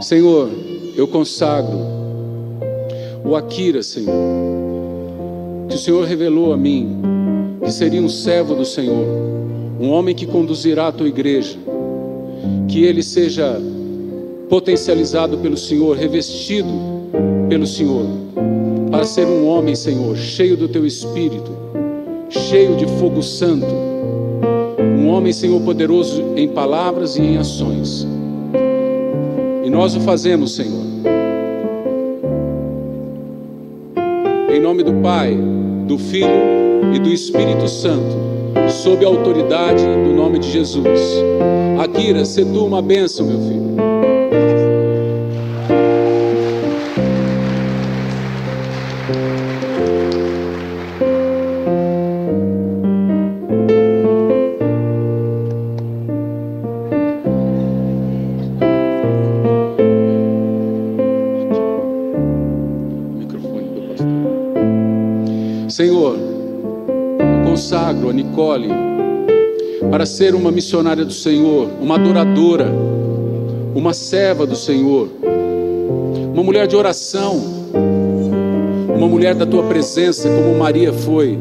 Senhor, eu consagro o Akira, Senhor, que o Senhor revelou a mim, que seria um servo do Senhor, um homem que conduzirá a tua igreja, que ele seja potencializado pelo Senhor, revestido pelo Senhor, para ser um homem, Senhor, cheio do teu Espírito, cheio de fogo santo, um homem, Senhor, poderoso em palavras e em ações. E nós o fazemos, Senhor, em nome do Pai, do Filho e do Espírito Santo, sob a autoridade do nome de Jesus. Akira, sê tu uma bênção, meu filho. Senhor, eu consagro a Nicole para ser uma missionária do Senhor, uma adoradora, uma serva do Senhor, uma mulher de oração, uma mulher da tua presença, como Maria foi,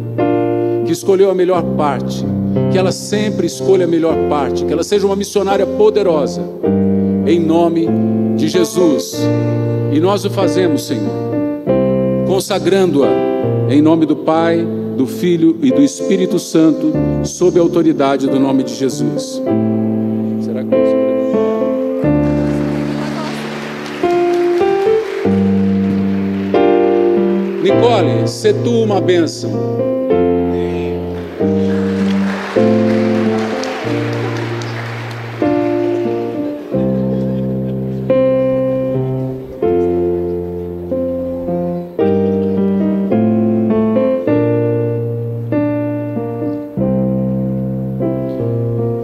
que escolheu a melhor parte, que ela sempre escolha a melhor parte, que ela seja uma missionária poderosa, em nome de Jesus. E nós o fazemos, Senhor, consagrando-a em nome do Pai, do Filho e do Espírito Santo, sob a autoridade do nome de Jesus. Será que eu consigo levantar? Nicole, sê tu uma bênção.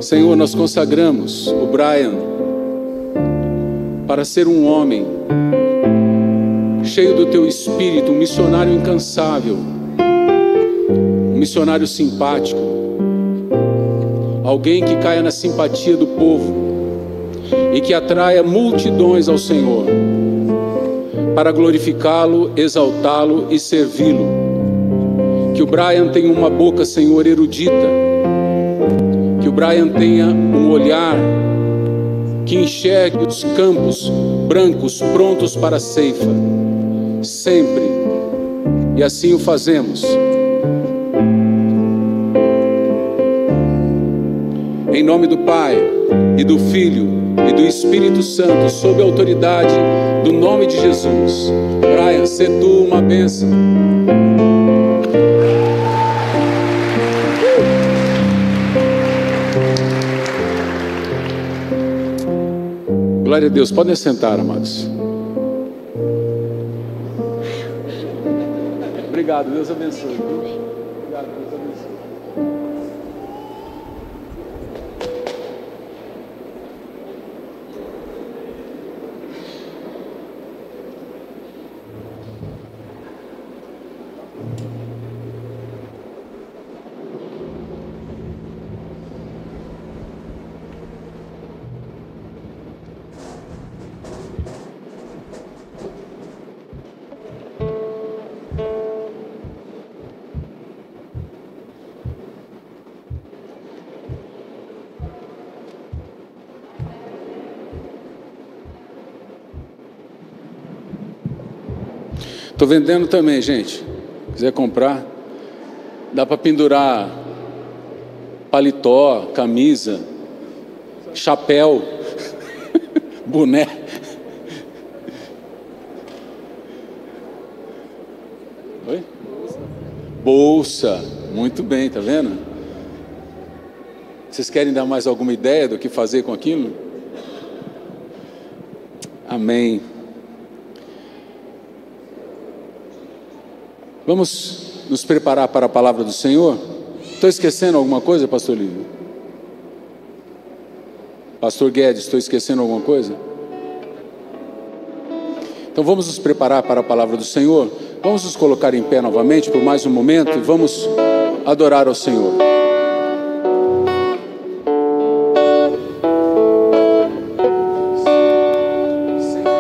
Senhor, nós consagramos o Brian para ser um homem cheio do teu Espírito, um missionário incansável, um missionário simpático, alguém que caia na simpatia do povo e que atraia multidões ao Senhor para glorificá-lo, exaltá-lo e servi-lo. Que o Brian tenha uma boca, Senhor, erudita, que o Brian tenha um olhar que enxergue os campos brancos prontos para a ceifa, sempre, e assim o fazemos. Em nome do Pai, e do Filho, e do Espírito Santo, sob a autoridade do nome de Jesus. Brian, sê tu uma bênção. Glória a Deus. Podem sentar, amados. Obrigado, Deus abençoe. Obrigado, Deus abençoe. Estou vendendo também, gente. Quiser comprar, dá para pendurar paletó, camisa, chapéu, boné. Oi? Bolsa. Muito bem, tá vendo? Vocês querem dar mais alguma ideia do que fazer com aquilo? Amém. Vamos nos preparar para a palavra do Senhor? Estou esquecendo alguma coisa, pastor Lívio? Pastor Guedes, estou esquecendo alguma coisa? Então vamos nos preparar para a palavra do Senhor. Vamos nos colocar em pé novamente por mais um momento e vamos adorar ao Senhor. Senhor.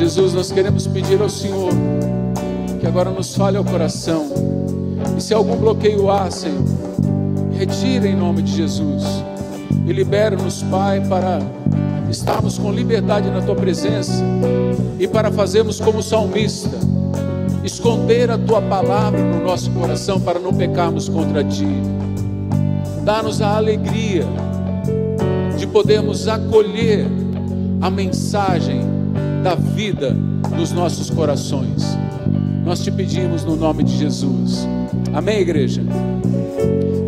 Jesus, nós queremos pedir ao Senhor que agora nos fale ao coração. E se algum bloqueio há, Senhor, retira em nome de Jesus. E libera-nos, Pai, para estarmos com liberdade na Tua presença e para fazermos como o salmista, esconder a Tua palavra no nosso coração para não pecarmos contra Ti. Dá-nos a alegria de podermos acolher a mensagem da vida nos nossos corações. Nós te pedimos no nome de Jesus. Amém, igreja?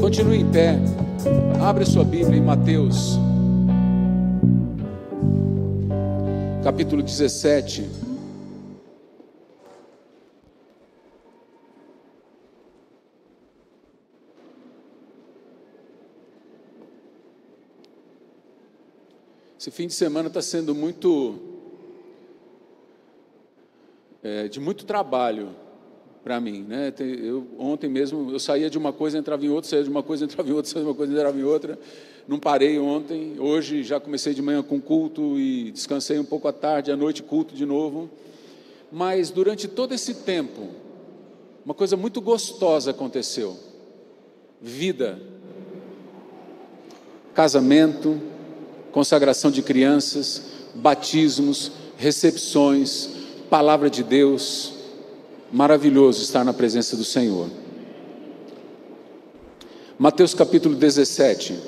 Continue em pé. Abre sua Bíblia em Mateus, capítulo 17. Esse fim de semana está sendo de muito trabalho para mim, né? Ontem mesmo eu saía de uma coisa, entrava em outra, saía de uma coisa, entrava em outra, saía de uma coisa, entrava em outra. Não parei ontem. Hoje já comecei de manhã com culto e descansei um pouco à tarde, à noite culto de novo. Mas durante todo esse tempo, uma coisa muito gostosa aconteceu: vida, casamento, consagração de crianças, batismos, recepções, palavra de Deus. Maravilhoso estar na presença do Senhor. Mateus capítulo 17.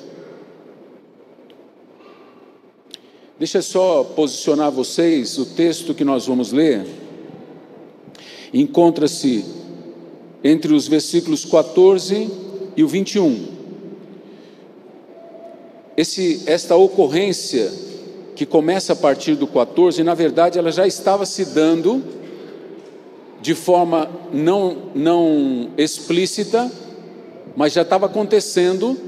Deixa eu só posicionar vocês. O texto que nós vamos ler encontra-se entre os versículos 14 e o 21. Esta ocorrência que começa a partir do 14, na verdade ela já estava se dando de forma não explícita, mas já estava acontecendo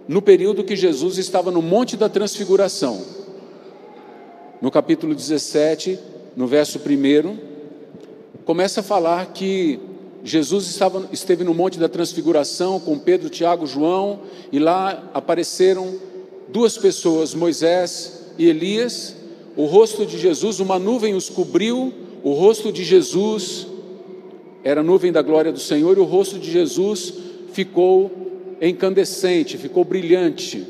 no período que Jesus estava no Monte da Transfiguração. No capítulo 17, no verso 1, começa a falar que Jesus esteve no Monte da Transfiguração com Pedro, Tiago, João, e lá apareceram duas pessoas, Moisés e Elias. O rosto de Jesus, uma nuvem os cobriu, o rosto de Jesus era a nuvem da glória do Senhor, e o rosto de Jesus ficou incandescente, ficou brilhante.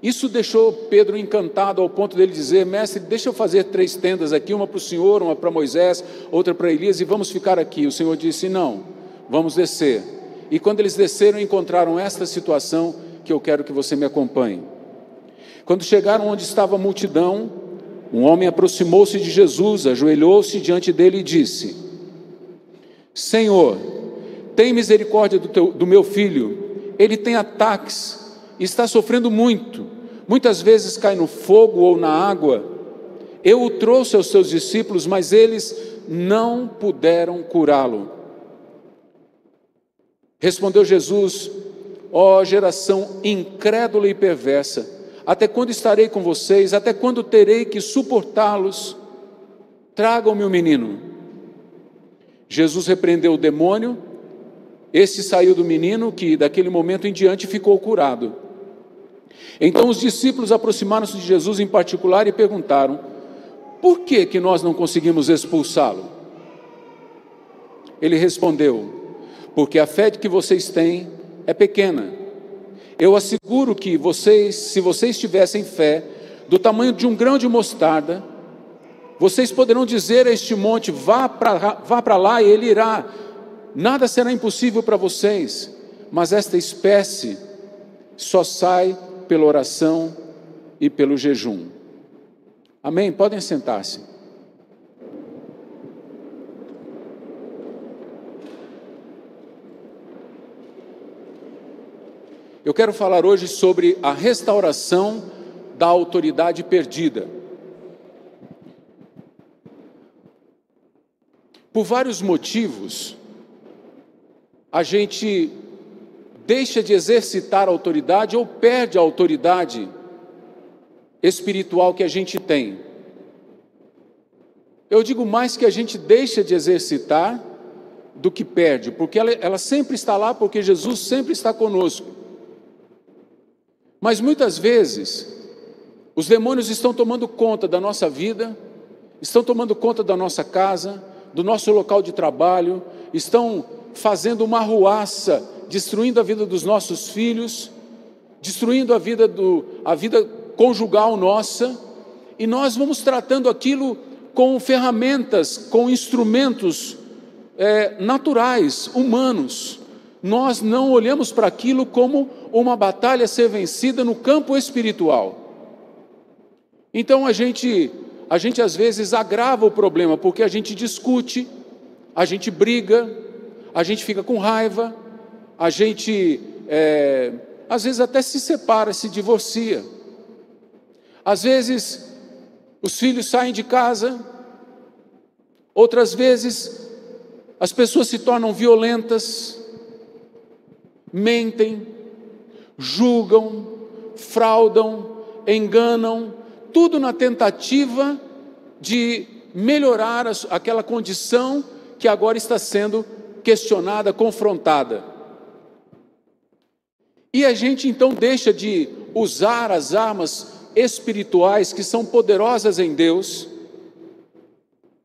Isso deixou Pedro encantado ao ponto dele dizer: mestre, deixa eu fazer 3 tendas aqui, uma para o Senhor, uma para Moisés, outra para Elias, e vamos ficar aqui. O Senhor disse: não, vamos descer. E quando eles desceram, encontraram esta situação que eu quero que você me acompanhe. Quando chegaram onde estava a multidão, um homem aproximou-se de Jesus, ajoelhou-se diante dele e disse: Senhor, tem misericórdia do meu filho, ele tem ataques, está sofrendo muito, muitas vezes cai no fogo ou na água. Eu o trouxe aos seus discípulos, mas eles não puderam curá-lo. Respondeu Jesus: ó geração incrédula e perversa, até quando estarei com vocês? Até quando terei que suportá-los? Tragam-me o menino. Jesus repreendeu o demônio, este saiu do menino, que daquele momento em diante ficou curado. Então os discípulos aproximaram-se de Jesus em particular e perguntaram: por que nós não conseguimos expulsá-lo? Ele respondeu: porque a fé que vocês têm é pequena. Eu asseguro que se vocês tivessem fé do tamanho de um grão de mostarda, vocês poderão dizer a este monte: vá para lá, e ele irá. Nada será impossível para vocês. Mas esta espécie só sai pela oração e pelo jejum. Amém? Podem sentar-se. Eu quero falar hoje sobre a restauração da autoridade perdida. Por vários motivos, a gente deixa de exercitar a autoridade ou perde a autoridade espiritual que a gente tem. Eu digo mais que a gente deixa de exercitar do que perde, porque ela sempre está lá, porque Jesus sempre está conosco. Mas muitas vezes, os demônios estão tomando conta da nossa vida, estão tomando conta da nossa casa, do nosso local de trabalho, estão fazendo uma arruaça, destruindo a vida dos nossos filhos, destruindo a vida conjugal nossa, e nós vamos tratando aquilo com ferramentas, com instrumentos naturais, humanos. Nós não olhamos para aquilo como uma batalha a ser vencida no campo espiritual. Então a gente às vezes agrava o problema, porque a gente discute, a gente briga, a gente fica com raiva, a gente às vezes até se separa, se divorcia. Às vezes os filhos saem de casa, outras vezes as pessoas se tornam violentas, mentem, julgam, fraudam, enganam, tudo na tentativa de melhorar aquela condição que agora está sendo questionada, confrontada. E a gente então deixa de usar as armas espirituais que são poderosas em Deus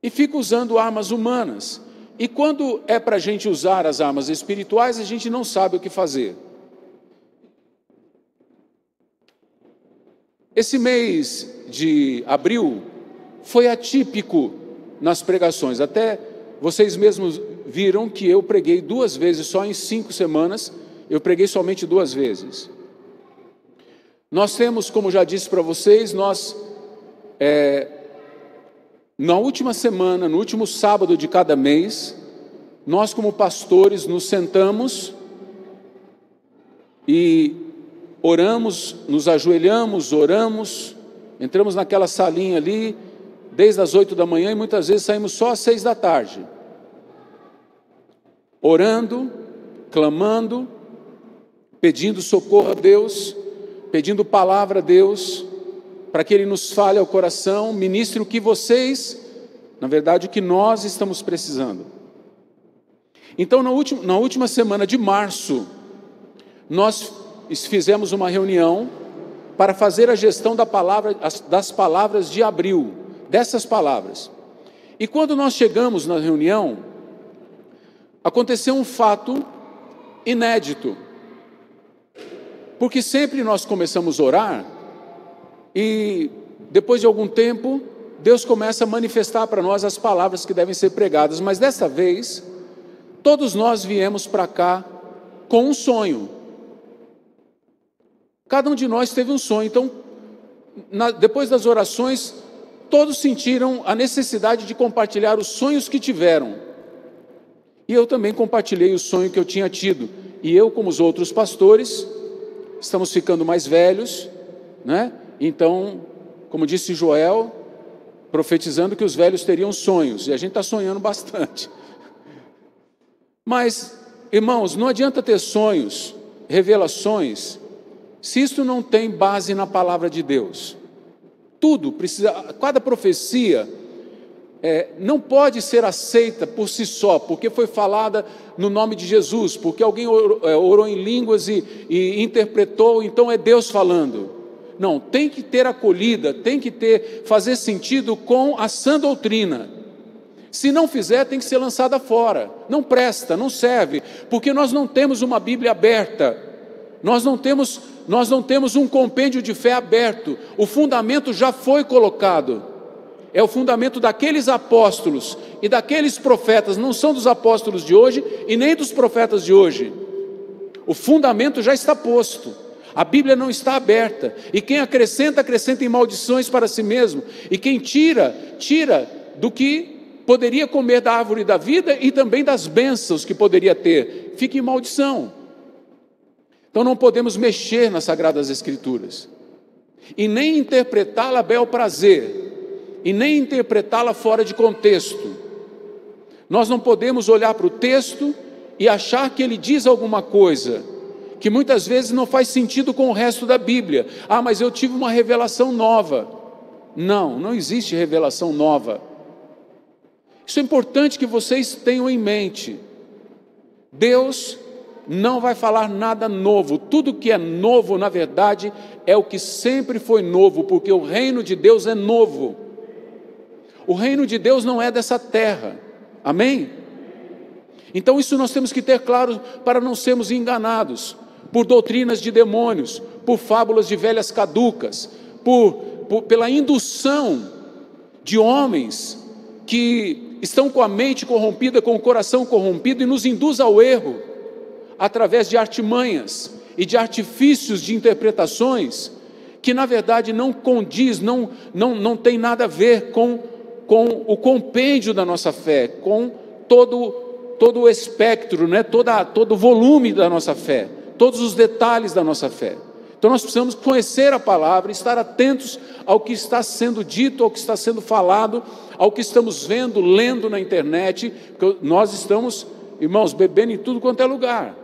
e fica usando armas humanas. E quando é para a gente usar as armas espirituais, a gente não sabe o que fazer. Esse mês de abril foi atípico nas pregações. Até vocês mesmos viram que eu preguei 2 vezes, só em 5 semanas, eu preguei somente 2 vezes. Nós temos, como já disse para vocês, na última semana, no último sábado de cada mês, nós como pastores nos sentamos e oramos, nos ajoelhamos, oramos, entramos naquela salinha ali, desde as 8 da manhã e muitas vezes saímos só às 6 da tarde. Orando, clamando, pedindo socorro a Deus, pedindo palavra a Deus, para que Ele nos fale ao coração, ministre o que vocês, na verdade o que nós estamos precisando. Então na última semana de março, nós fizemos uma reunião para fazer a gestão das palavras de abril, dessas palavras. E quando nós chegamos na reunião, aconteceu um fato inédito, porque sempre nós começamos a orar, e depois de algum tempo, Deus começa a manifestar para nós as palavras que devem ser pregadas, mas dessa vez, todos nós viemos para cá com um sonho. Cada um de nós teve um sonho, então, depois das orações, todos sentiram a necessidade de compartilhar os sonhos que tiveram. E eu também compartilhei o sonho que eu tinha tido. E eu, como os outros pastores, estamos ficando mais velhos, né? Então, como disse Joel, profetizando que os velhos teriam sonhos, e a gente está sonhando bastante. Mas, irmãos, não adianta ter sonhos, revelações, se isso não tem base na palavra de Deus. Tudo precisa, cada profecia não pode ser aceita por si só, porque foi falada no nome de Jesus, porque alguém orou em línguas e interpretou, então é Deus falando. Não, tem que ter acolhida, tem que fazer sentido com a sã doutrina. Se não fizer, tem que ser lançada fora. Não presta, não serve, porque nós não temos uma Bíblia aberta, nós não temos um compêndio de fé aberto. O fundamento já foi colocado. É o fundamento daqueles apóstolos e daqueles profetas, não são dos apóstolos de hoje e nem dos profetas de hoje. O fundamento já está posto. A Bíblia não está aberta. E quem acrescenta, acrescenta em maldições para si mesmo. E quem tira, tira do que poderia comer da árvore da vida e também das bênçãos que poderia ter. Fica em maldição. Então não podemos mexer nas Sagradas Escrituras. E nem interpretá-la a bel prazer. E nem interpretá-la fora de contexto. Nós não podemos olhar para o texto e achar que ele diz alguma coisa que muitas vezes não faz sentido com o resto da Bíblia. Ah, mas eu tive uma revelação nova. Não, não existe revelação nova. Isso é importante que vocês tenham em mente. Deus não vai falar nada novo. Tudo que é novo, na verdade, é o que sempre foi novo, porque o reino de Deus é novo. O reino de Deus não é dessa terra. Amém? Então isso nós temos que ter claro para não sermos enganados por doutrinas de demônios, por fábulas de velhas caducas, pela indução de homens que estão com a mente corrompida, com o coração corrompido, e nos induz ao erro, através de artimanhas e de artifícios de interpretações, que na verdade não condiz, não tem nada a ver com o compêndio da nossa fé, com todo o espectro, né? todo o volume da nossa fé, todos os detalhes da nossa fé. Então nós precisamos conhecer a palavra, estar atentos ao que está sendo dito, ao que está sendo falado, ao que estamos vendo, lendo na internet, porque nós estamos, irmãos, bebendo em tudo quanto é lugar,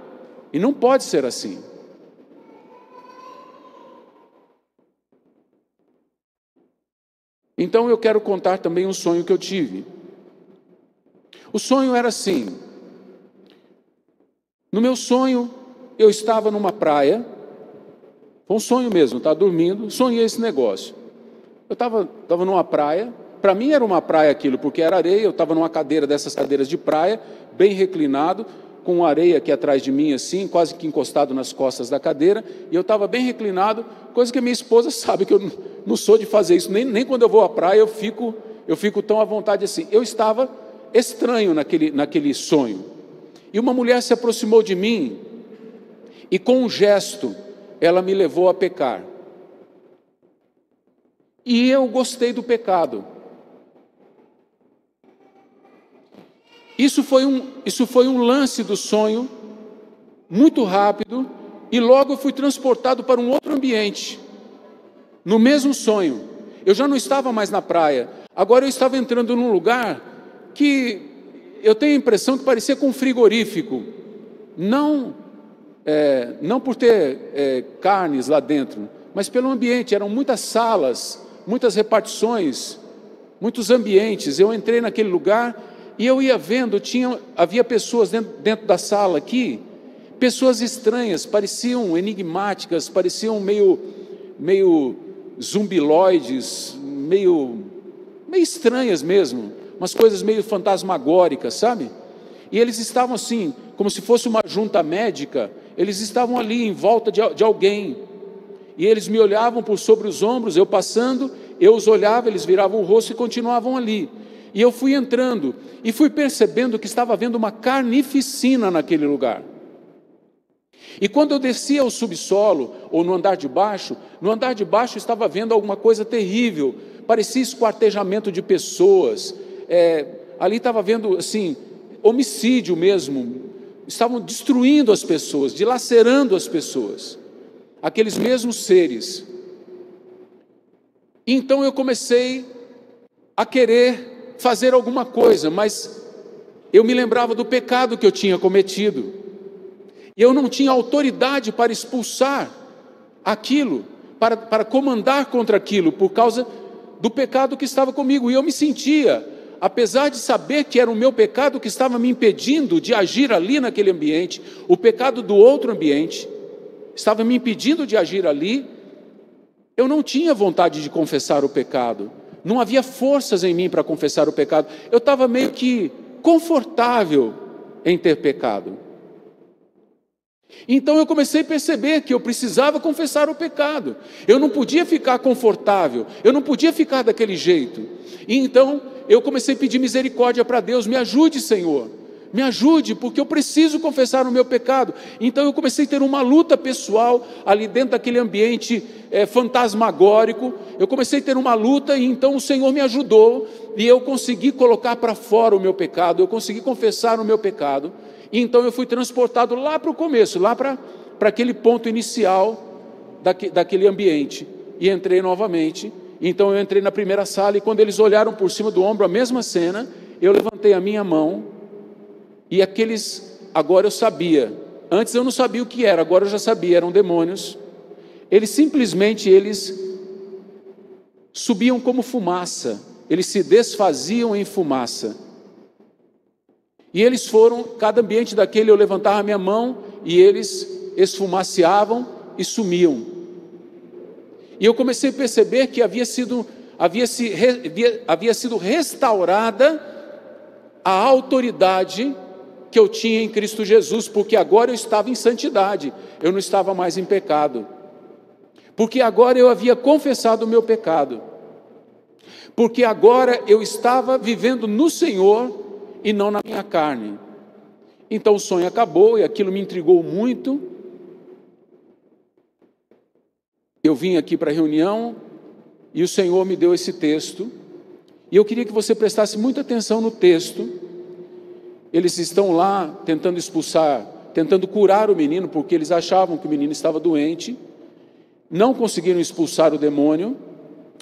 e não pode ser assim. Então eu quero contar também um sonho que eu tive. O sonho era assim: no meu sonho eu estava numa praia, foi um sonho mesmo, estava dormindo, sonhei esse negócio. Eu estava numa praia, para mim era uma praia aquilo, porque era areia, eu estava numa cadeira dessas cadeiras de praia, bem reclinado, com areia aqui atrás de mim assim, quase que encostado nas costas da cadeira, e eu estava bem reclinado, coisa que a minha esposa sabe que eu não sou de fazer isso, nem quando eu vou à praia eu fico tão à vontade assim. Eu estava estranho naquele sonho, e uma mulher se aproximou de mim, e com um gesto, ela me levou a pecar, e eu gostei do pecado. Isso foi um lance do sonho, muito rápido, e logo eu fui transportado para um outro ambiente, no mesmo sonho. Eu já não estava mais na praia, agora eu estava entrando num lugar que eu tenho a impressão que parecia com um frigorífico, não por ter carnes lá dentro, mas pelo ambiente. Eram muitas salas, muitas repartições, muitos ambientes. Eu entrei naquele lugar e eu ia vendo, havia pessoas dentro da sala aqui, pessoas estranhas, pareciam enigmáticas, pareciam meio zumbiloides, meio estranhas mesmo, umas coisas meio fantasmagóricas, sabe? E eles estavam assim, como se fosse uma junta médica, eles estavam ali em volta de alguém, e eles me olhavam por sobre os ombros, eu passando, eu os olhava, eles viravam o rosto e continuavam ali. E eu fui entrando, e fui percebendo que estava havendo uma carnificina naquele lugar. E quando eu descia ao subsolo, ou no andar de baixo estava havendo alguma coisa terrível, parecia esquartejamento de pessoas, ali estava havendo, assim, homicídio mesmo, estavam destruindo as pessoas, dilacerando as pessoas, aqueles mesmos seres. Então eu comecei a querer fazer alguma coisa, mas eu me lembrava do pecado que eu tinha cometido, e eu não tinha autoridade para expulsar aquilo, para comandar contra aquilo, por causa do pecado que estava comigo. E eu me sentia, apesar de saber que era o meu pecado que estava me impedindo de agir ali naquele ambiente, o pecado do outro ambiente estava me impedindo de agir ali, eu não tinha vontade de confessar o pecado, não havia forças em mim para confessar o pecado. Eu estava meio que confortável em ter pecado. Então eu comecei a perceber que eu precisava confessar o pecado. Eu não podia ficar confortável, eu não podia ficar daquele jeito. E então eu comecei a pedir misericórdia para Deus: me ajude, Senhor, me ajude, porque eu preciso confessar o meu pecado. Então eu comecei a ter uma luta pessoal ali dentro daquele ambiente fantasmagórico. Eu comecei a ter uma luta, e então o Senhor me ajudou, e eu consegui colocar para fora o meu pecado, eu consegui confessar o meu pecado. E então eu fui transportado lá para o começo, lá para aquele ponto inicial daquele ambiente, e entrei novamente. Então eu entrei na primeira sala, e quando eles olharam por cima do ombro, a mesma cena, eu levantei a minha mão, e agora eu sabia, antes eu não sabia o que era, agora eu já sabia, eram demônios. Eles simplesmente subiam como fumaça, eles se desfaziam em fumaça. E eles foram, cada ambiente daquele eu levantava a minha mão, e eles esfumaceavam e sumiam. E eu comecei a perceber que havia havia sido restaurada a autoridade que eu tinha em Cristo Jesus, porque agora eu estava em santidade, eu não estava mais em pecado, porque agora eu havia confessado o meu pecado, porque agora eu estava vivendo no Senhor e não na minha carne. Então o sonho acabou e aquilo me intrigou muito. Eu vim aqui para a reunião e o Senhor me deu esse texto, e eu queria que você prestasse muita atenção no texto. Eles estão lá tentando expulsar, tentando curar o menino, porque eles achavam que o menino estava doente, não conseguiram expulsar o demônio.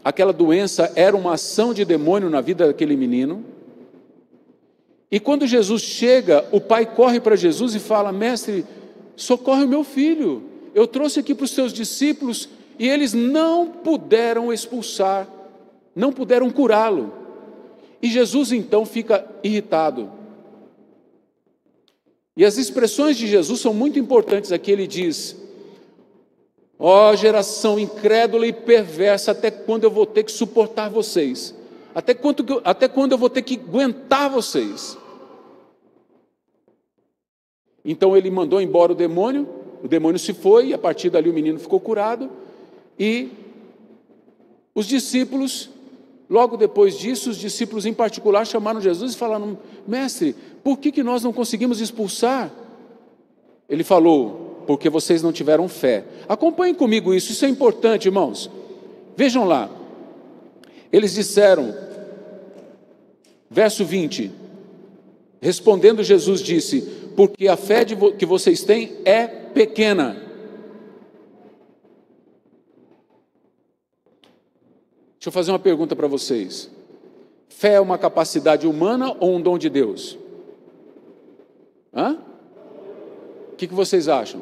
Aquela doença era uma ação de demônio na vida daquele menino. E quando Jesus chega, o pai corre para Jesus e fala: mestre, socorre o meu filho, eu trouxe aqui para os teus discípulos e eles não puderam expulsar, não puderam curá-lo. E Jesus então fica irritado. E as expressões de Jesus são muito importantes aqui. Ele diz: ó geração incrédula e perversa, até quando eu vou ter que suportar vocês? Até quando eu vou ter que aguentar vocês? Então ele mandou embora o demônio se foi, e a partir dali o menino ficou curado. E os discípulos, logo depois disso, os discípulos em particular chamaram Jesus e falaram: mestre, por que nós não conseguimos expulsar? Ele falou: porque vocês não tiveram fé. Acompanhem comigo isso é importante, irmãos. Vejam lá, eles disseram, verso 20, respondendo Jesus disse: porque a fé que vocês têm é pequena. Deixa eu fazer uma pergunta para vocês: fé é uma capacidade humana ou um dom de Deus? O que vocês acham?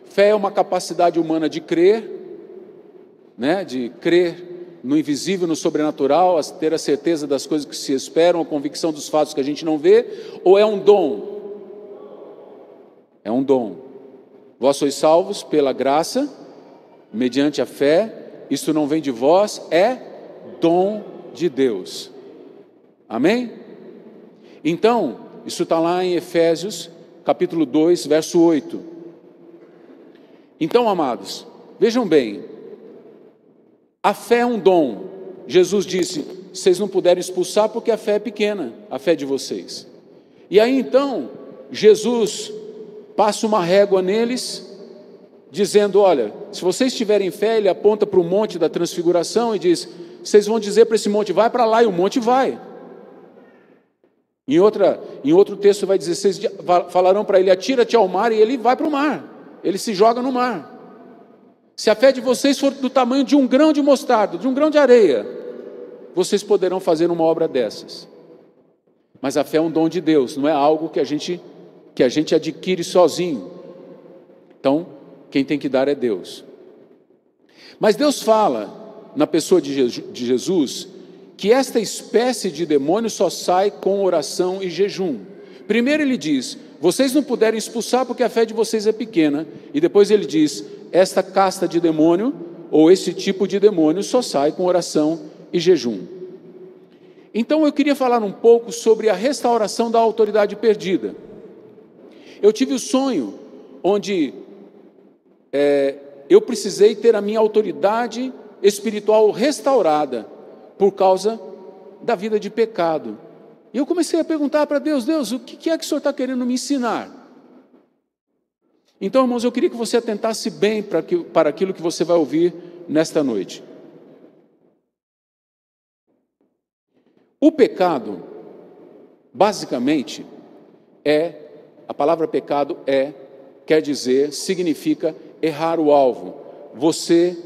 Fé é uma capacidade humana de crer, né? De crer no invisível, no sobrenatural, ter a certeza das coisas que se esperam, a convicção dos fatos que a gente não vê, ou é um dom? É um dom. Vós sois salvos pela graça, mediante a fé, isto não vem de vós, é dom de Deus. Amém? Então, isso está lá em Efésios, capítulo 2, verso 8. Então, amados, vejam bem, a fé é um dom. Jesus disse: vocês não puderam expulsar porque a fé é pequena, a fé de vocês. E aí então, Jesus passa uma régua neles, dizendo: olha, se vocês tiverem fé, ele aponta para o monte da transfiguração e diz: vocês vão dizer para esse monte, vai para lá, e o monte vai. Em outro texto vai dizer: vocês falarão para ele, atira-te ao mar, e ele vai para o mar, ele se joga no mar. Se a fé de vocês for do tamanho de um grão de mostarda, de um grão de areia, vocês poderão fazer uma obra dessas. Mas a fé é um dom de Deus, não é algo que a gente adquire sozinho. Então, quem tem que dar é Deus. Mas Deus fala, na pessoa de Jesus, que esta espécie de demônio só sai com oração e jejum. Primeiro ele diz: vocês não puderam expulsar porque a fé de vocês é pequena. E depois ele diz: esta casta de demônio, ou esse tipo de demônio, só sai com oração e jejum. Então eu queria falar um pouco sobre a restauração da autoridade perdida. Eu tive o sonho onde eu precisei ter a minha autoridade espiritual restaurada por causa da vida de pecado. E eu comecei a perguntar para Deus: Deus, o que é que o Senhor está querendo me ensinar? Então, irmãos, eu queria que você atentasse bem para aquilo que você vai ouvir nesta noite. O pecado, basicamente, a palavra pecado significa errar o alvo. Você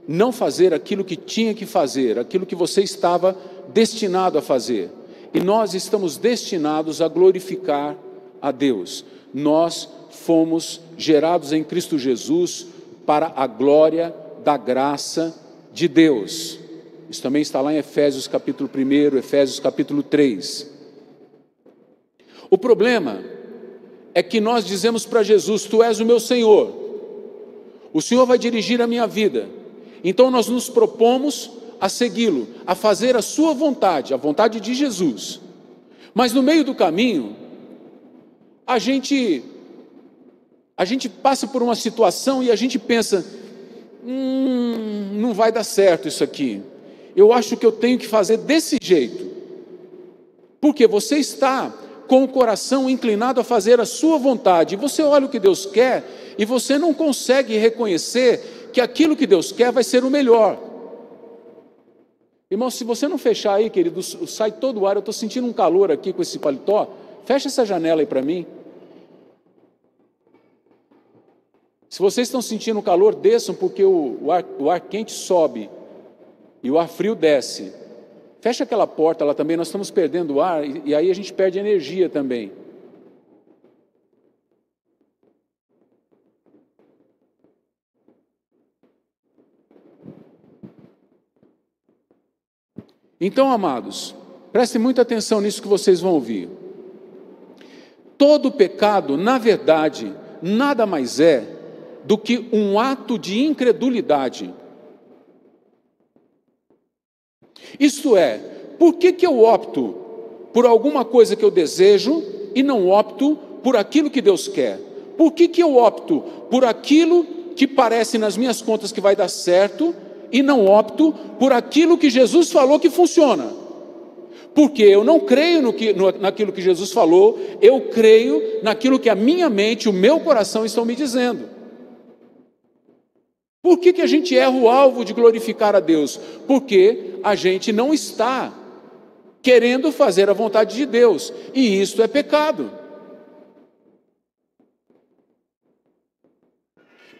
não fazer aquilo que tinha que fazer, aquilo que você estava destinado a fazer. E nós estamos destinados a glorificar a Deus. Nós fomos gerados em Cristo Jesus para a glória da graça de Deus. Isso também está lá em Efésios capítulo 1, Efésios capítulo 3. O problema é que nós dizemos para Jesus: tu és o meu Senhor, o Senhor vai dirigir a minha vida. Então nós nos propomos a segui-lo, a fazer a sua vontade, a vontade de Jesus. Mas no meio do caminho, a gente passa por uma situação e a gente pensa, não vai dar certo isso aqui. Eu acho que eu tenho que fazer desse jeito. Porque você está com o coração inclinado a fazer a sua vontade. E você olha o que Deus quer e você não consegue reconhecer que aquilo que Deus quer vai ser o melhor. Irmão, se você não fechar aí, querido, sai todo o ar. Eu estou sentindo um calor aqui com esse paletó. Fecha essa janela aí para mim. Se vocês estão sentindo calor, desçam, porque o ar quente sobe e o ar frio desce. Fecha aquela porta lá também, nós estamos perdendo o ar e aí a gente perde energia também. Então, amados, prestem muita atenção nisso que vocês vão ouvir. Todo pecado, na verdade, nada mais é do que um ato de incredulidade. Isto é, por que eu opto por alguma coisa que eu desejo e não opto por aquilo que Deus quer? Por que eu opto por aquilo que parece nas minhas contas que vai dar certo e não opto por aquilo que Jesus falou que funciona? Porque eu não creio naquilo que Jesus falou, eu creio naquilo que a minha mente, o meu coração estão me dizendo. Por que a gente erra o alvo de glorificar a Deus? Porque a gente não está querendo fazer a vontade de Deus, e isso é pecado.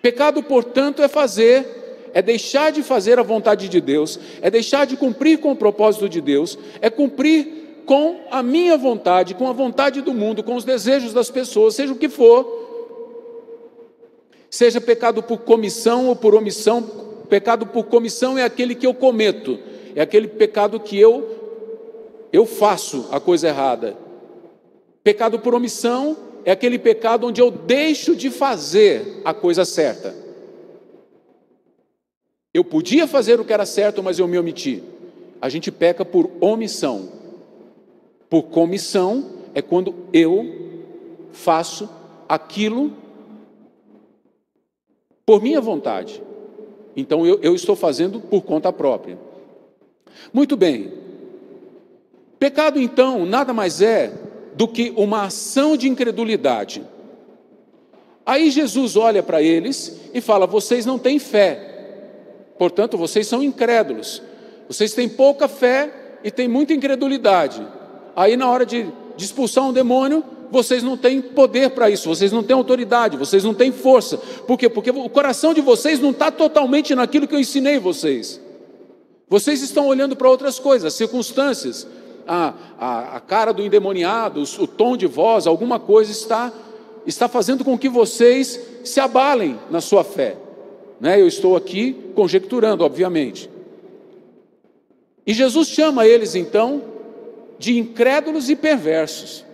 Pecado, portanto, é deixar de fazer a vontade de Deus, é deixar de cumprir com o propósito de Deus, é cumprir com a minha vontade, com a vontade do mundo, com os desejos das pessoas, seja o que for. Seja pecado por comissão ou por omissão. Pecado por comissão é aquele que eu cometo, é aquele pecado que eu faço a coisa errada. Pecado por omissão é aquele pecado onde eu deixo de fazer a coisa certa. Eu podia fazer o que era certo, mas eu me omiti. A gente peca por omissão. Por comissão é quando eu faço aquilo por minha vontade. Então eu estou fazendo por conta própria. Muito bem. Pecado, então, nada mais é do que uma ação de incredulidade. Aí Jesus olha para eles e fala: vocês não têm fé, portanto vocês são incrédulos. Vocês têm pouca fé e têm muita incredulidade. Aí na hora de expulsar um demônio, vocês não têm poder para isso, vocês não têm autoridade, vocês não têm força. Por quê? Porque o coração de vocês não está totalmente naquilo que eu ensinei vocês. Vocês estão olhando para outras coisas, as circunstâncias, a cara do endemoniado, o tom de voz, alguma coisa está fazendo com que vocês se abalem na sua fé. Eu estou aqui conjecturando, obviamente. E Jesus chama eles então de incrédulos e perversos.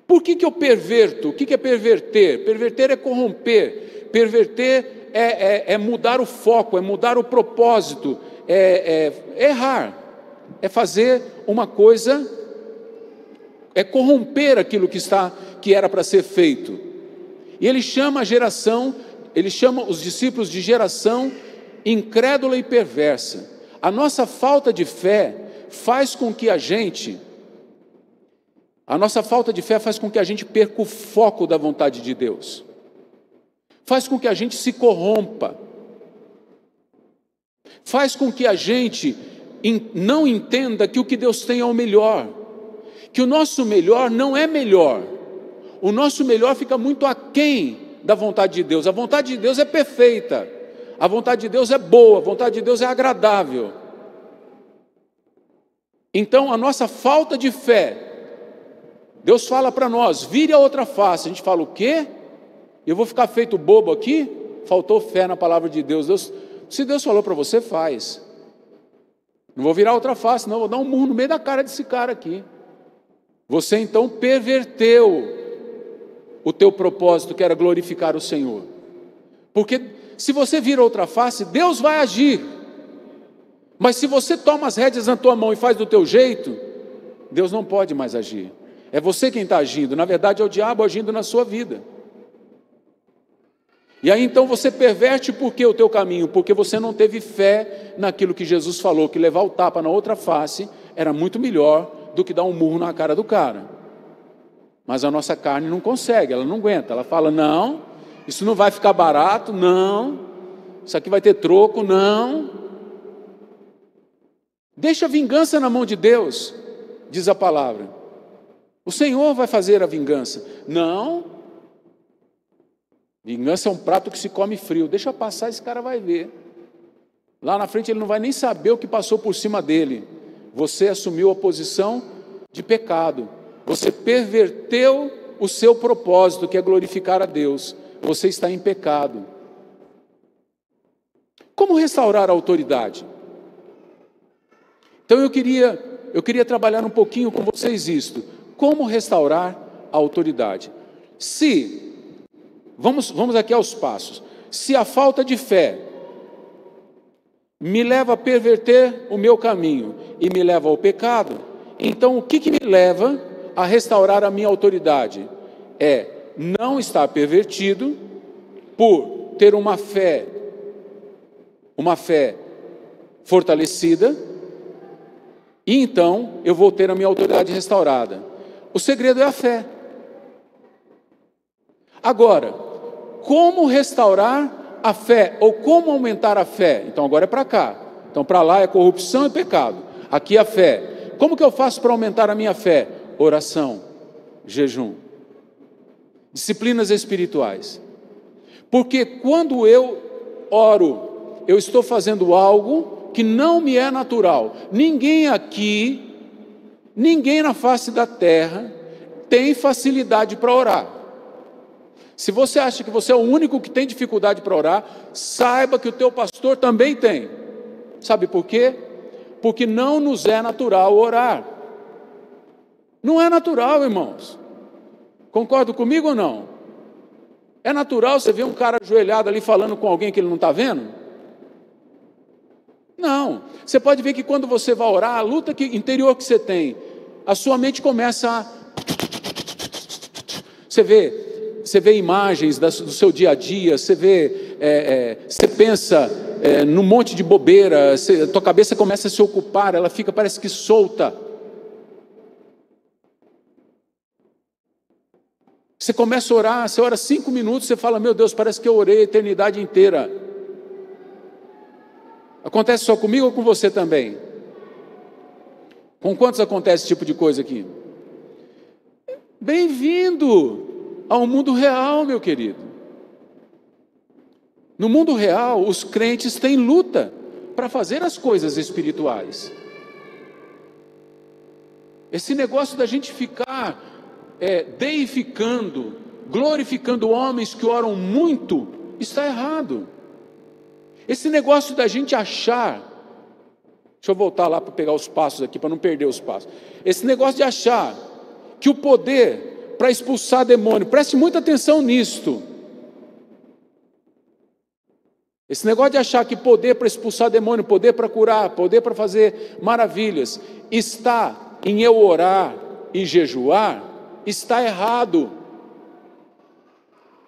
Por que eu perverto? O que é perverter? Perverter é corromper. Perverter é mudar o foco, é mudar o propósito, é errar, é fazer uma coisa, é corromper aquilo que era para ser feito. E ele chama os discípulos de geração incrédula e perversa. A nossa falta de fé faz com que a gente perca o foco da vontade de Deus. Faz com que a gente se corrompa. Faz com que a gente não entenda que o que Deus tem é o melhor. Que o nosso melhor não é melhor. O nosso melhor fica muito aquém da vontade de Deus. A vontade de Deus é perfeita. A vontade de Deus é boa. A vontade de Deus é agradável. Então, a nossa falta de fé, Deus fala para nós: vire a outra face. A gente fala: o quê? Eu vou ficar feito bobo aqui? Faltou fé na palavra de Deus. Se Deus falou para você, faz. Não vou virar a outra face, não. Vou dar um murro no meio da cara desse cara aqui. Você então perverteu o teu propósito, que era glorificar o Senhor. Porque Se você vira outra face, Deus vai agir. Mas se você toma as rédeas na tua mão e faz do teu jeito, Deus não pode mais agir. É você quem está agindo, na verdade é o diabo agindo na sua vida. E aí então você perverte por que o teu caminho? Porque você não teve fé naquilo que Jesus falou, que levar o tapa na outra face era muito melhor do que dar um murro na cara do cara. Mas a nossa carne não consegue, ela não aguenta, ela fala, não, isso não vai ficar barato, não, isso aqui vai ter troco, não. Deixa a vingança na mão de Deus, diz a palavra. O Senhor vai fazer a vingança. Não, vingança é um prato que se come frio, deixa passar, esse cara vai ver. Lá na frente ele não vai nem saber o que passou por cima dele. Você assumiu a posição de pecado, você perverteu o seu propósito, que é glorificar a Deus. Você está em pecado. Como restaurar a autoridade? Então eu queria trabalhar um pouquinho com vocês isto. Como restaurar a autoridade? Vamos aqui aos passos. Se a falta de fé me leva a perverter o meu caminho e me leva ao pecado, então o que me leva a restaurar a minha autoridade? É não estar pervertido, por ter uma fé fortalecida, e então eu vou ter a minha autoridade restaurada. O segredo é a fé. Agora, como restaurar a fé, ou como aumentar a fé? Então agora é para cá. Então para lá é corrupção e pecado. Aqui é a fé. Como que eu faço para aumentar a minha fé? Oração, jejum, disciplinas espirituais. Porque quando eu oro, eu estou fazendo algo que não me é natural. Ninguém aqui, ninguém na face da terra tem facilidade para orar. Se você acha que você é o único que tem dificuldade para orar, saiba que o teu pastor também tem. Sabe por quê? Porque não nos é natural orar. Não é natural, irmãos. Concorda comigo ou não? É natural você ver um cara ajoelhado ali falando com alguém que ele não está vendo? Não. Você pode ver que quando você vai orar, a luta interior que você tem, a sua mente começa a... Você vê imagens do seu dia a dia, você pensa num monte de bobeira, tua cabeça começa a se ocupar, ela fica, parece que solta. Você começa a orar, você ora 5 minutos, você fala, meu Deus, parece que eu orei a eternidade inteira. Acontece só comigo ou com você também? Com quantos acontece esse tipo de coisa aqui? Bem-vindo ao mundo real, meu querido. No mundo real, os crentes têm luta para fazer as coisas espirituais. Esse negócio da gente ficar deificando, glorificando homens que oram muito, está errado. Esse negócio da gente achar, deixa eu voltar lá para pegar os passos aqui, para não perder os passos. Esse negócio de achar que o poder para expulsar demônio, preste muita atenção nisto. Esse negócio de achar que poder para expulsar demônio, poder para curar, poder para fazer maravilhas, está em eu orar e jejuar, está errado.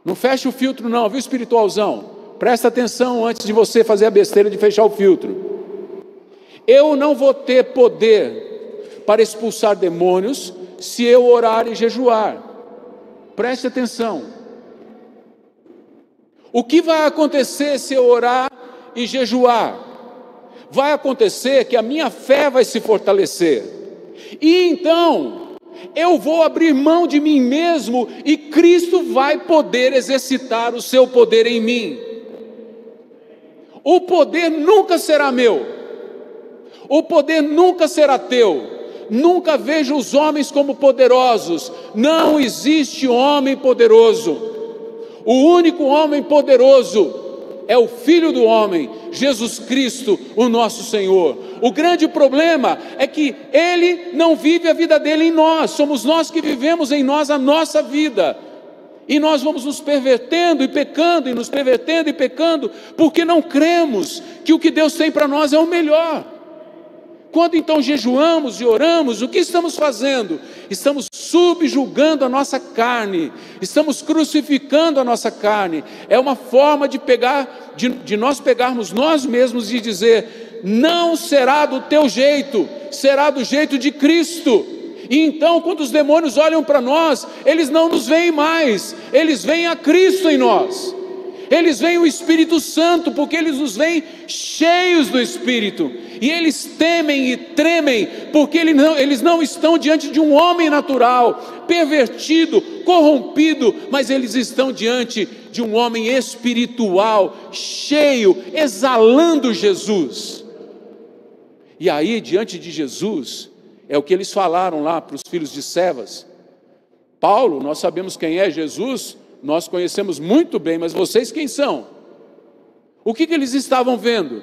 Não fecha o filtro não, viu, espiritualzão? Presta atenção antes de você fazer a besteira de fechar o filtro. Eu não vou ter poder para expulsar demônios se eu orar e jejuar. Preste atenção. O que vai acontecer se eu orar e jejuar? Vai acontecer que a minha fé vai se fortalecer. E então, eu vou abrir mão de mim mesmo e Cristo vai poder exercitar o seu poder em mim. O poder nunca será meu. O poder nunca será teu. Nunca veja os homens como poderosos. Não existe homem poderoso. O único homem poderoso é o Filho do homem, Jesus Cristo, o nosso Senhor. O grande problema é que Ele não vive a vida dele em nós. Somos nós que vivemos em nós a nossa vida. E nós vamos nos pervertendo e pecando, e nos pervertendo e pecando, porque não cremos que o que Deus tem para nós é o melhor. Quando então jejuamos e oramos, o que estamos fazendo? Estamos subjugando a nossa carne, estamos crucificando a nossa carne. É uma forma de nós pegarmos nós mesmos e dizer: não será do teu jeito, será do jeito de Cristo. E então, quando os demônios olham para nós, eles não nos veem mais, eles veem a Cristo em nós. Eles veem o Espírito Santo, porque eles nos veem cheios do Espírito, e eles temem e tremem, porque eles não estão diante de um homem natural, pervertido, corrompido, mas eles estão diante de um homem espiritual, cheio, exalando Jesus. E aí, diante de Jesus, é o que eles falaram lá para os filhos de Cefas. Paulo, nós sabemos quem é Jesus, nós conhecemos muito bem, mas vocês quem são? O que eles estavam vendo?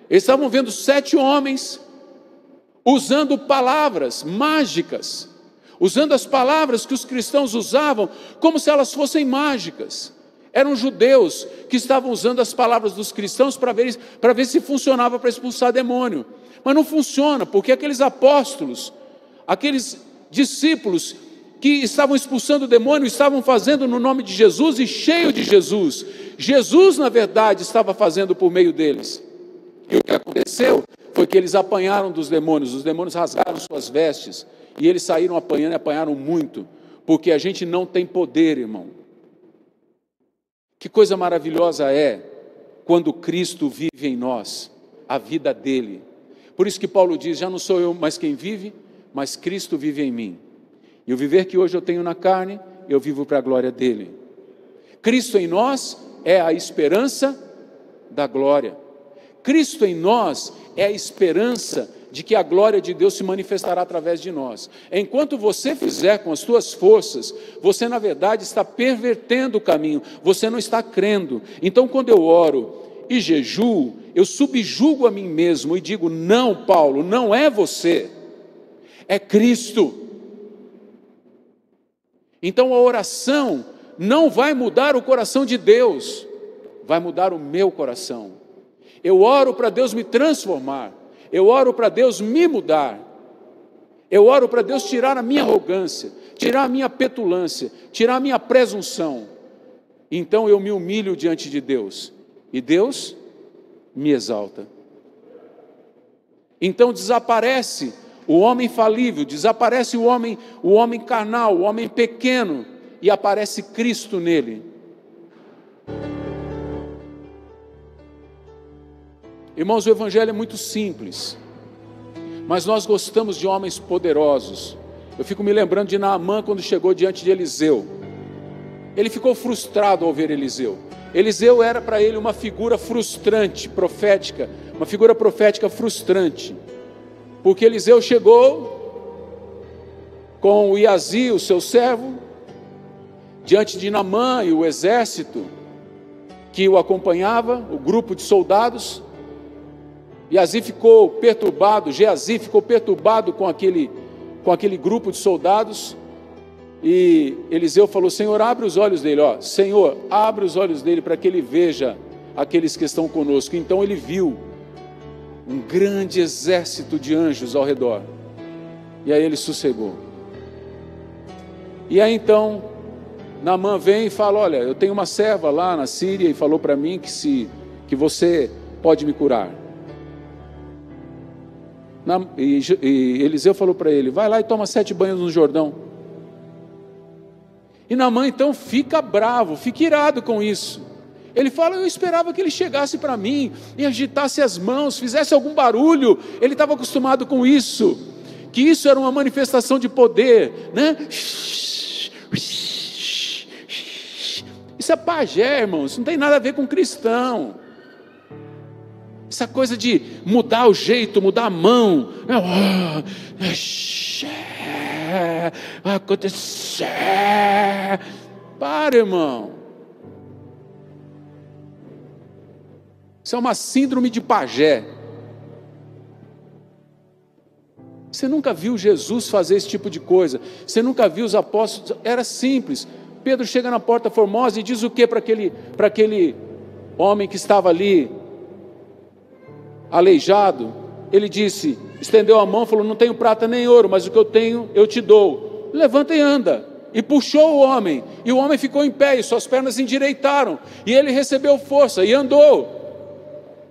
Eles estavam vendo 7 homens usando palavras mágicas, usando as palavras que os cristãos usavam como se elas fossem mágicas. Eram judeus que estavam usando as palavras dos cristãos para ver se funcionava para expulsar demônio. Mas não funciona, porque aqueles apóstolos, aqueles discípulos que estavam expulsando o demônio, estavam fazendo no nome de Jesus e cheio de Jesus. Jesus, na verdade, estava fazendo por meio deles. E o que aconteceu foi que eles apanharam dos demônios, os demônios rasgaram suas vestes, e eles saíram apanhando e apanharam muito, porque a gente não tem poder, irmão. Que coisa maravilhosa é quando Cristo vive em nós, a vida dele. Por isso que Paulo diz: já não sou eu mais quem vive, mas Cristo vive em mim. E o viver que hoje eu tenho na carne, eu vivo para a glória dele. Cristo em nós é a esperança da glória. Cristo em nós é a esperança de que a glória de Deus se manifestará através de nós. Enquanto você fizer com as suas forças, você na verdade está pervertendo o caminho, você não está crendo. Então, quando eu oro e jejuo, eu subjugo a mim mesmo e digo: não, Paulo, não é você, é Cristo. Então a oração não vai mudar o coração de Deus, vai mudar o meu coração. Eu oro para Deus me transformar, eu oro para Deus me mudar, eu oro para Deus tirar a minha arrogância, tirar a minha petulância, tirar a minha presunção. Então eu me humilho diante de Deus, e Deus me exalta. Então desaparece o homem falível, desaparece o homem carnal, o homem pequeno, e aparece Cristo nele. Irmãos, o Evangelho é muito simples, mas nós gostamos de homens poderosos. Eu fico me lembrando de Naamã quando chegou diante de Eliseu. Ele ficou frustrado ao ver Eliseu. Eliseu era para ele uma figura frustrante, profética, uma figura profética frustrante. Porque Eliseu chegou com o Iazi, o seu servo, diante de Naamã e o exército que o acompanhava, o grupo de soldados. Geazi ficou perturbado com aquele grupo de soldados, e Eliseu falou: Senhor, abre os olhos dele, Senhor, abre os olhos dele para que ele veja aqueles que estão conosco. Então ele viu um grande exército de anjos ao redor, e aí ele sossegou. E aí então Naamã vem e fala: olha, eu tenho uma serva lá na Síria, e falou para mim que você pode me curar. E Eliseu falou para ele: vai lá e toma 7 banhos no Jordão. E Naamã então fica bravo, fica irado com isso. Ele fala: eu esperava que ele chegasse para mim e agitasse as mãos, fizesse algum barulho. Ele estava acostumado com isso, que isso era uma manifestação de poder, né? Isso é pajé, irmão, isso não tem nada a ver com cristão. Essa coisa de mudar o jeito, mudar a mão, vai acontecer. Para, irmão. Isso é uma síndrome de pajé. Você nunca viu Jesus fazer esse tipo de coisa. Você nunca viu os apóstolos. Era simples. Pedro chega na Porta Formosa e diz o que para aquele homem que estava ali, aleijado? Ele disse, estendeu a mão, falou, não tenho prata nem ouro, mas o que eu tenho eu te dou. Levanta e anda. E puxou o homem, e o homem ficou em pé, e suas pernas endireitaram, e ele recebeu força, e andou.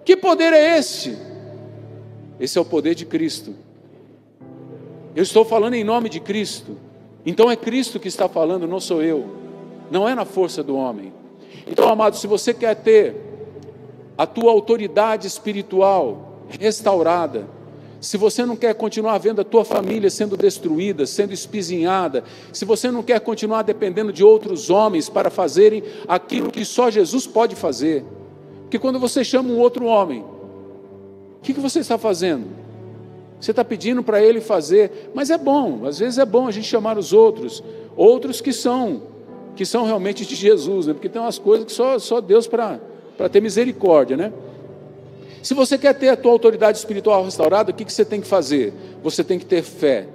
Que poder é esse? Esse é o poder de Cristo. Eu estou falando em nome de Cristo, então é Cristo que está falando, não sou eu, não é na força do homem. Então, amado, se você quer ter a tua autoridade espiritual restaurada, se você não quer continuar vendo a tua família sendo destruída, sendo espizinhada, se você não quer continuar dependendo de outros homens para fazerem aquilo que só Jesus pode fazer, porque quando você chama um outro homem, o que você está fazendo? Você está pedindo para ele fazer, mas é bom, às vezes é bom a gente chamar os outros que são realmente de Jesus, né? Porque tem umas coisas que só Deus para ter misericórdia, né? Se você quer ter a tua autoridade espiritual restaurada, o que você tem que fazer? Você tem que ter fé.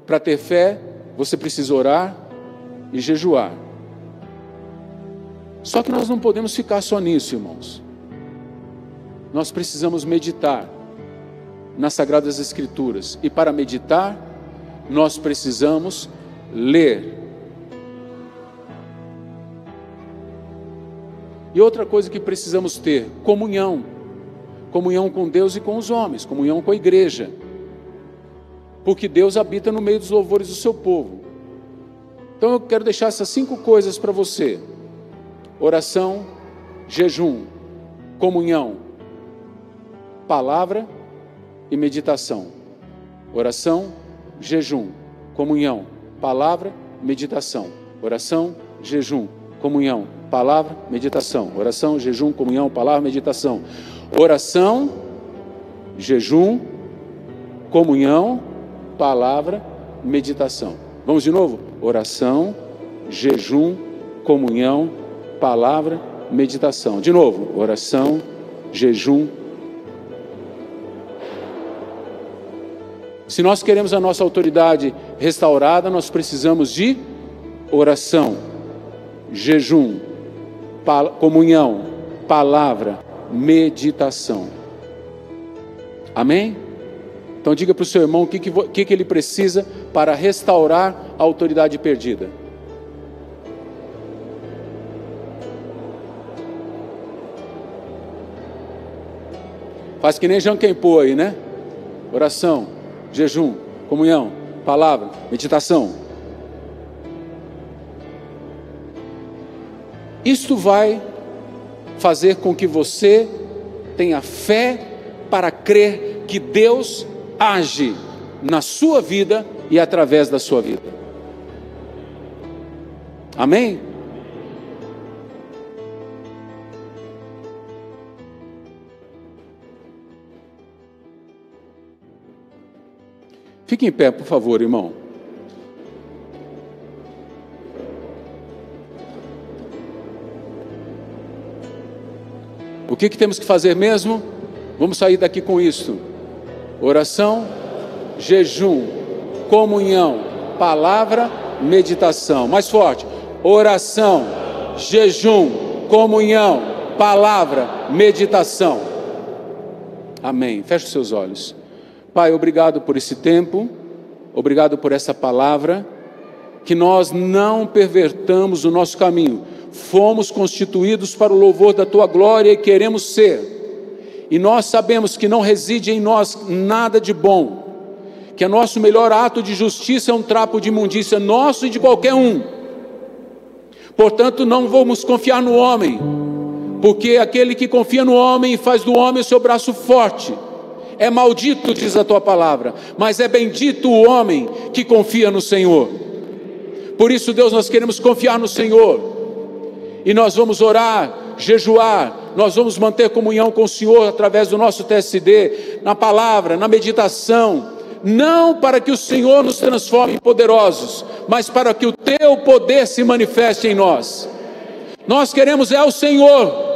Para ter fé, você precisa orar e jejuar. Só que nós não podemos ficar só nisso, irmãos. Nós precisamos meditar nas Sagradas Escrituras. E para meditar, nós precisamos ler. E outra coisa que precisamos ter, comunhão. Comunhão com Deus e com os homens, comunhão com a igreja, porque Deus habita no meio dos louvores do seu povo. Então eu quero deixar essas 5 coisas para você: oração, jejum, comunhão, palavra e meditação. Oração, jejum, comunhão, palavra, meditação. Oração, jejum, comunhão, palavra, meditação. Oração, jejum, comunhão, palavra, meditação. Oração, jejum, comunhão, palavra, meditação. Vamos de novo? Oração, jejum, comunhão, palavra, meditação. De novo, oração, jejum. Se nós queremos a nossa autoridade restaurada, nós precisamos de oração, jejum, comunhão, palavra, meditação. Amém? Então diga para o seu irmão o que ele precisa para restaurar a autoridade perdida. Faz que nem Jean Kempo aí, né? Oração, jejum, comunhão, palavra, meditação. Isto vai fazer com que você tenha fé para crer que Deus age na sua vida e através da sua vida. Amém? Fique em pé, por favor, irmão. O que temos que fazer mesmo? Vamos sair daqui com isso: oração, jejum, comunhão, palavra, meditação. Mais forte: oração, jejum, comunhão, palavra, meditação. Amém. Feche os seus olhos. Pai, obrigado por esse tempo, obrigado por essa palavra, que nós não pervertamos o nosso caminho. Fomos constituídos para o louvor da Tua glória e queremos ser. E nós sabemos que não reside em nós nada de bom, que o nosso melhor ato de justiça é um trapo de imundícia nosso e de qualquer um. Portanto, não vamos confiar no homem, porque aquele que confia no homem faz do homem o seu braço forte. É maldito, diz a Tua palavra, mas é bendito o homem que confia no Senhor. Por isso, Deus, nós queremos confiar no Senhor. E nós vamos orar, jejuar, nós vamos manter comunhão com o Senhor através do nosso TSD, na palavra, na meditação, não para que o Senhor nos transforme em poderosos, mas para que o Teu poder se manifeste em nós. Nós queremos o Senhor.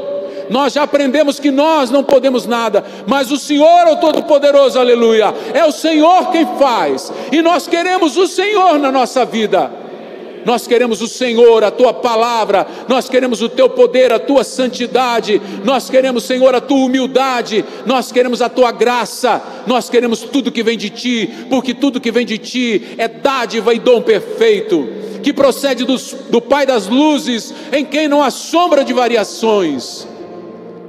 Nós já aprendemos que nós não podemos nada, mas o Senhor é o Todo-Poderoso, aleluia. É o Senhor quem faz, e nós queremos o Senhor na nossa vida. Nós queremos o Senhor, a Tua palavra, nós queremos o Teu poder, a Tua santidade, nós queremos, Senhor, a Tua humildade, nós queremos a Tua graça, nós queremos tudo que vem de Ti, porque tudo que vem de Ti é dádiva e dom perfeito, que procede do Pai das luzes, em quem não há sombra de variações.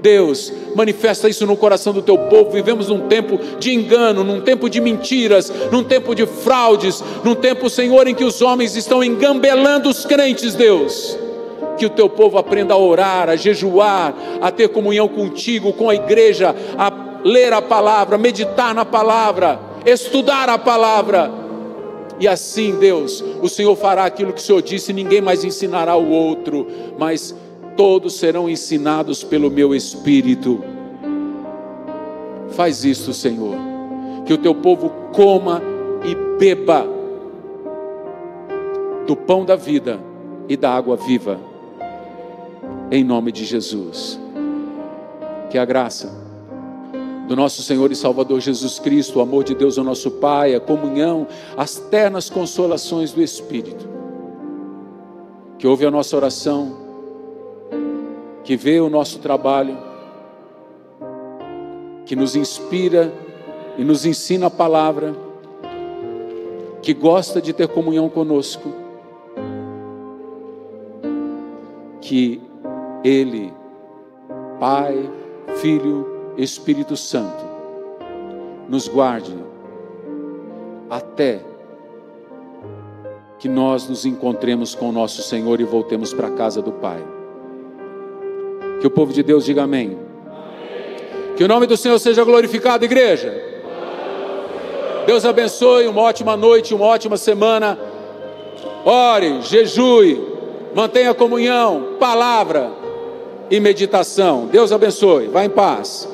Deus, manifesta isso no coração do Teu povo. Vivemos num tempo de engano, num tempo de mentiras, num tempo de fraudes, num tempo, Senhor, em que os homens estão engambelando os crentes, Deus. Que o Teu povo aprenda a orar, a jejuar, a ter comunhão contigo, com a igreja, a ler a palavra, meditar na palavra, estudar a palavra. E assim, Deus, o Senhor fará aquilo que o Senhor disse: ninguém mais ensinará o outro, mas todos serão ensinados pelo meu Espírito. Faz isso, Senhor, que o Teu povo coma e beba do pão da vida e da água viva, em nome de Jesus. Que a graça do nosso Senhor e Salvador Jesus Cristo, o amor de Deus, o nosso Pai, a comunhão, as ternas consolações do Espírito, que ouve a nossa oração, que vê o nosso trabalho, que nos inspira e nos ensina a palavra, que gosta de ter comunhão conosco, que Ele, Pai, Filho, Espírito Santo, nos guarde até que nós nos encontremos com o nosso Senhor e voltemos para a casa do Pai. Que o povo de Deus diga amém. Que o nome do Senhor seja glorificado, igreja. Deus abençoe, uma ótima noite, uma ótima semana. Ore, jejue, mantenha comunhão, palavra e meditação. Deus abençoe, vá em paz.